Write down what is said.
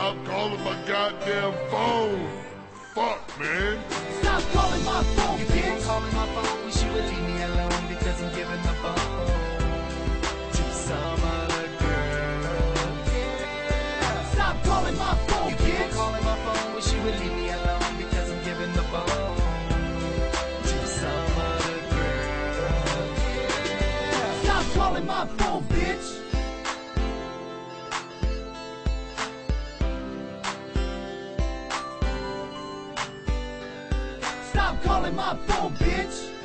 stop calling my goddamn phone. Fuck, man. Stop calling my phone, You keep on calling my phone, wish you would leave me alone because I'm giving the phone to some other girl. Yeah. Stop calling my phone, You keep on bitch. calling my phone, wish you would leave me alone because I'm giving the phone to some other girl. Yeah. Stop calling my phone, bitch. Stop calling my phone, bitch.